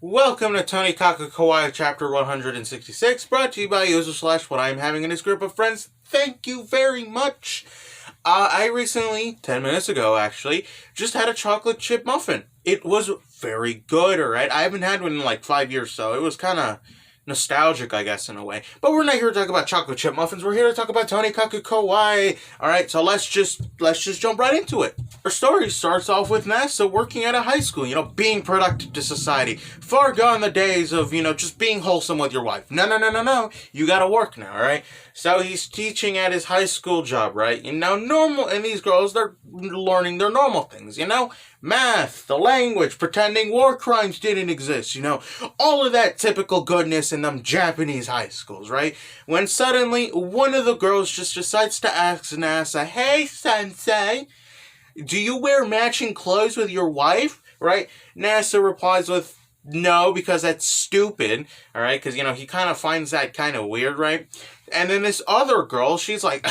Welcome to Tonikaku Kawaii Chapter 166, brought to you by user / what I'm having in this group of friends. Thank you very much. I recently, 10 minutes ago actually, just had a chocolate chip muffin. It was very good, alright? I haven't had one in like 5 years, so it was kind of nostalgic, I guess, in a way. But we're not here to talk about chocolate chip muffins. We're here to talk about Tonikaku Kawaii. Alright, so let's just jump right into it. Our story starts off with Nasa working at a high school, being productive to society. Far gone the days of, just being wholesome with your wife. No. You gotta work now, alright? So he's teaching at his high school job, right? Normal, and these girls, they're learning their normal things, math, the language, pretending war crimes didn't exist, all of that typical goodness in them Japanese high schools, right? When suddenly, one of the girls just decides to ask Nasa, "Hey, sensei, do you wear matching clothes with your wife?" Right? Nasa replies with, "No, because that's stupid," alright? Because, he kind of finds that kind of weird, right? And then this other girl, she's like,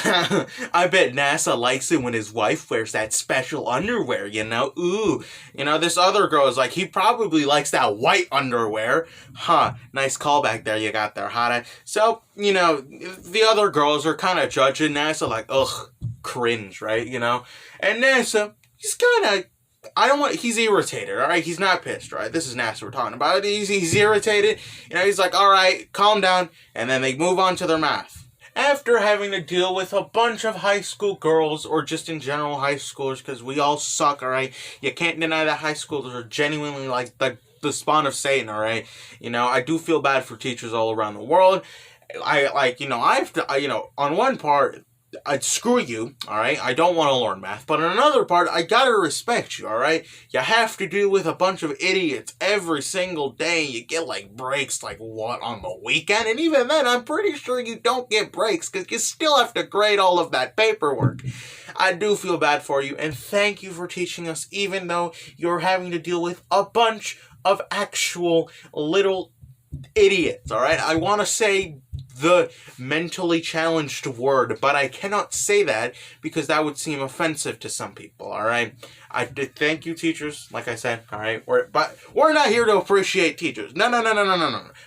"I bet Nasa likes it when his wife wears that special underwear, Ooh. This other girl is like, "He probably likes that white underwear." Huh, nice callback there you got there, Hada. So, the other girls are kind of judging Nasa like, ugh, cringe, right? And Nasa, he's kind of, he's irritated, alright? He's not pissed, right? This is Nasa we're talking about. He's irritated. He's like, "Alright, calm down." And then they move on to their math. After having to deal with a bunch of high school girls, or just in general high schoolers, because we all suck, alright? You can't deny that high schoolers are genuinely like the spawn of Satan, alright? I do feel bad for teachers all around the world. On one part, I'd screw you, alright? I don't want to learn math. But on another part, I gotta respect you, alright? You have to deal with a bunch of idiots every single day. You get, breaks, on the weekend? And even then, I'm pretty sure you don't get breaks, because you still have to grade all of that paperwork. I do feel bad for you, and thank you for teaching us, even though you're having to deal with a bunch of actual little idiots, alright? I want to say the mentally challenged word, but I cannot say that because that would seem offensive to some people, alright? I did thank you, teachers, like I said, alright? But we're not here to appreciate teachers. No.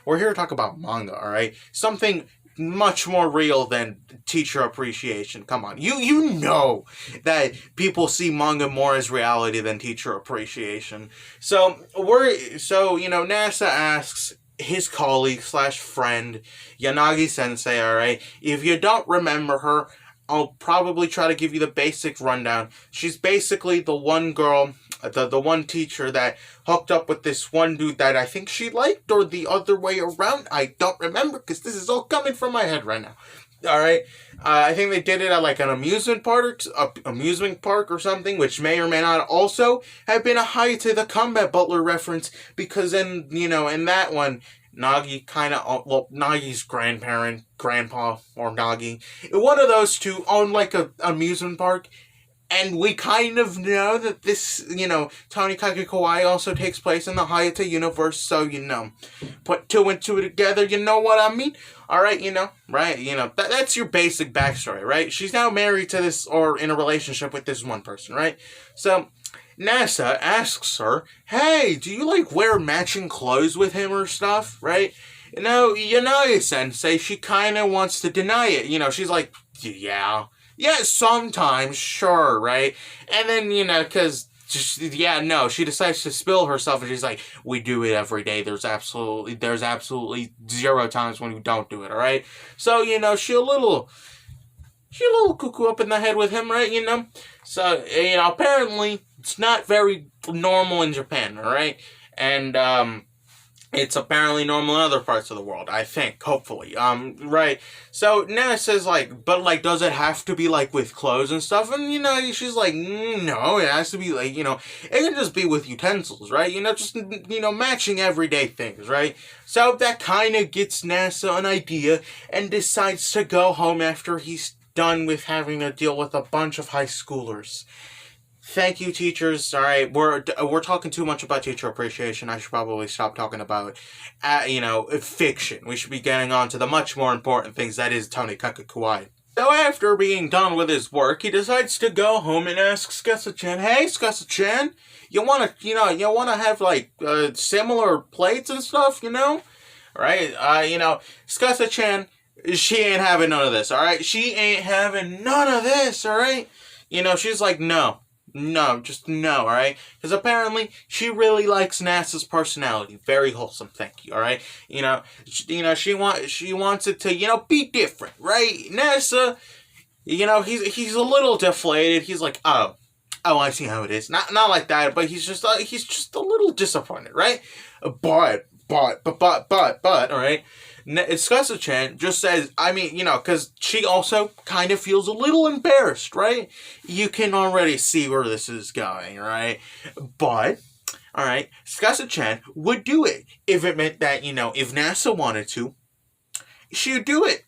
We're here to talk about manga, alright? Something much more real than teacher appreciation. Come on. You know that people see manga more as reality than teacher appreciation. So, NASA asks his colleague / friend, Yanagi Sensei, alright? If you don't remember her, I'll probably try to give you the basic rundown. She's basically the one girl, the one teacher that hooked up with this one dude that I think she liked, or the other way around. I don't remember, because this is all coming from my head right now. Alright? I think they did it at an amusement park or something, which may or may not also have been a Hayate the Combat Butler reference, because in that one, Nagi's grandpa, or Nagi, one of those two owned a amusement park. And we kind of know that this, Tonikaku Kawaii also takes place in the Hayate universe, so, put two and two together, you know what I mean? Alright, right? That's your basic backstory, right? She's now married to this, or in a relationship with this one person, right? So, Nasa asks her, "Hey, do you, wear matching clothes with him or stuff?" Right? Yanagi-sensei, she kind of wants to deny it. She's like, "Yeah, sometimes, sure, right?" And then, she decides to spill herself, and she's like, "We do it every day. There's absolutely 0 times when we don't do it, alright?" So, she a little cuckoo up in the head with him, right, So, apparently, it's not very normal in Japan, alright? And, it's apparently normal in other parts of the world, I think, hopefully. Right. So, Nana says, but, does it have to be, with clothes and stuff? And, she's like, no, it has to be, it can just be with utensils, right? Just, matching everyday things, right? So, that kind of gets NASA an idea and decides to go home after he's done with having to deal with a bunch of high schoolers. Thank you, teachers. Alright, we're talking too much about teacher appreciation. I should probably stop talking about, fiction. We should be getting on to the much more important things, that is Tonikaku Kawaii. So after being done with his work, he decides to go home and asks Skessa-chan, "Hey, Skessa-chan, you wanna have like similar plates and stuff, right? Skessa-chan, she ain't having none of this, all right? She ain't having none of this, all right? She's like, no, just no, all right? Because apparently she really likes NASA's personality, very wholesome. Thank you, all right? She wants it to be different, right? NASA, he's a little deflated. He's like, oh, I see how it is. Not like that, but he's just a little disappointed, right? But, all right. Skessa-chan just says, because she also kind of feels a little embarrassed, right? You can already see where this is going, right? But, all right, Skessa-chan would do it if it meant that, if NASA wanted to, she would do it.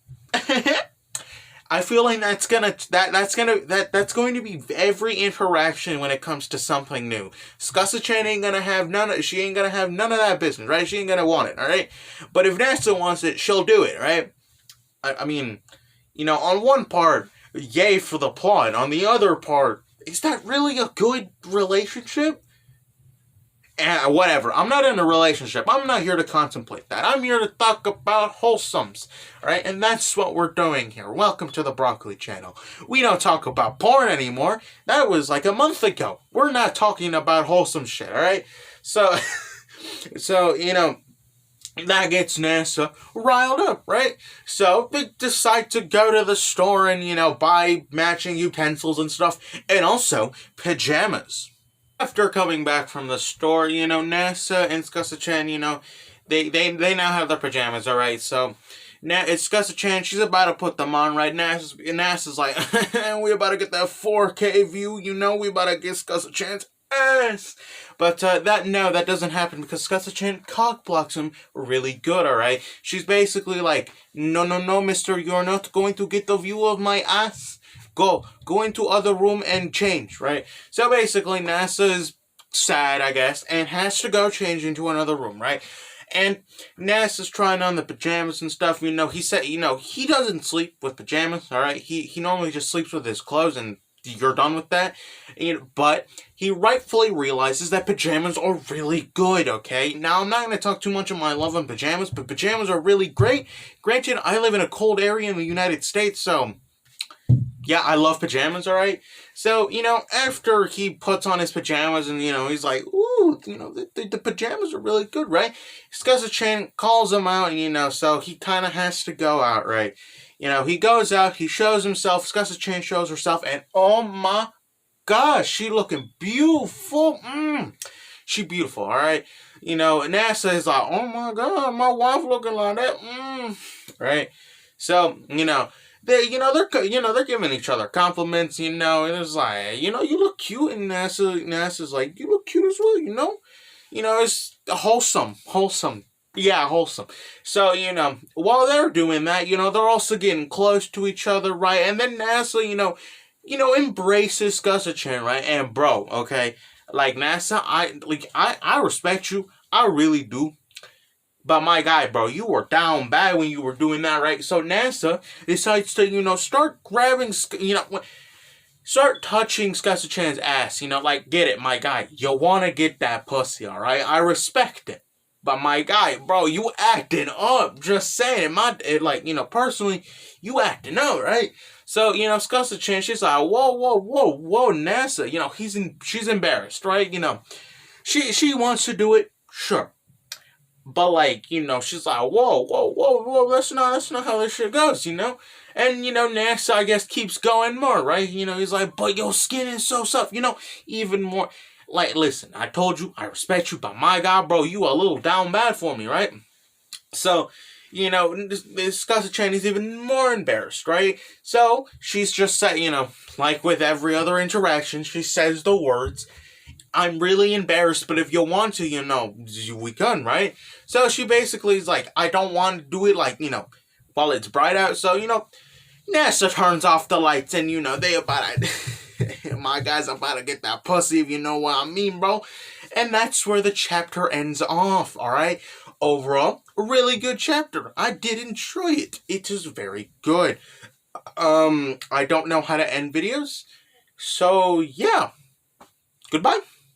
I feel like that's going to be every interaction when it comes to something new. Skessa-chan ain't gonna have none of that business, right? She ain't gonna want it, all right? But if NASA wants it, she'll do it, right? I mean, on one part, yay for the plot. On the other part, is that really a good relationship? Whatever. I'm not in a relationship. I'm not here to contemplate that. I'm here to talk about wholesomes. Alright? And that's what we're doing here. Welcome to the Broccoli Channel. We don't talk about porn anymore. That was like a month ago. We're not talking about wholesome shit, alright? So, that gets NASA riled up, right? So they decide to go to the store and, buy matching utensils and stuff. And also, pajamas. After coming back from the store, NASA and Skessa-chan, they now have their pajamas, alright? So, now it's Skessa-chan, she's about to put them on, right? NASA's like, we about to get that 4K view, we about to get Skessa-chan's ass. But that doesn't happen because Skessa-chan cock blocks him really good, alright? She's basically like, no, mister, you're not going to get the view of my ass. Go into other room and change, right? So basically, NASA is sad, I guess, and has to go change into another room, right? And NASA's trying on the pajamas and stuff. He said, he doesn't sleep with pajamas, all right? He normally just sleeps with his clothes, and you're done with that. But he rightfully realizes that pajamas are really good, okay? Now, I'm not going to talk too much of my love on pajamas, but pajamas are really great. Granted, I live in a cold area in the United States, so yeah, I love pajamas, alright? So, after he puts on his pajamas and, he's like, ooh, the pajamas are really good, right? Skessa-chan calls him out, and, so he kind of has to go out, right? He goes out, he shows himself, Skessa-chan shows herself, and oh my gosh, she looking beautiful. She beautiful, alright? NASA is like, oh my god, my wife looking like that. Right? So, they're giving each other compliments, and it's like, you look cute, and NASA's like, you look cute as well, it's wholesome. Yeah, wholesome. So, while they're doing that, they're also getting close to each other, right? And then NASA, embraces Skessa-chan, right? And bro, okay, like NASA, I respect you, I really do. But my guy, bro, you were down bad when you were doing that, right? So NASA decides to, start grabbing, start touching Skessa-chan's ass, get it, my guy. You want to get that pussy, all right? I respect it. But my guy, bro, you acting up. Just saying, personally, you acting up, right? So, Skessa-chan, she's like, whoa, NASA. She's embarrassed, right? She wants to do it, sure. But, she's like, whoa, that's not how this shit goes, And, NASA, I guess, keeps going more, right? He's like, but your skin is so soft, even more. Like, listen, I told you, I respect you, but my God, bro, you a little down bad for me, right? So, this Skessa-chan is even more embarrassed, right? So, she's just said, like with every other interaction, she says the words, I'm really embarrassed, but if you want to, we can, right? So she basically is like, I don't want to do it while it's bright out. So, NASA turns off the lights and, they about to, my guy's about to get that pussy, if you know what I mean, bro. And that's where the chapter ends off, alright? Overall, a really good chapter. I did enjoy it. It is very good. I don't know how to end videos. So, yeah. Goodbye.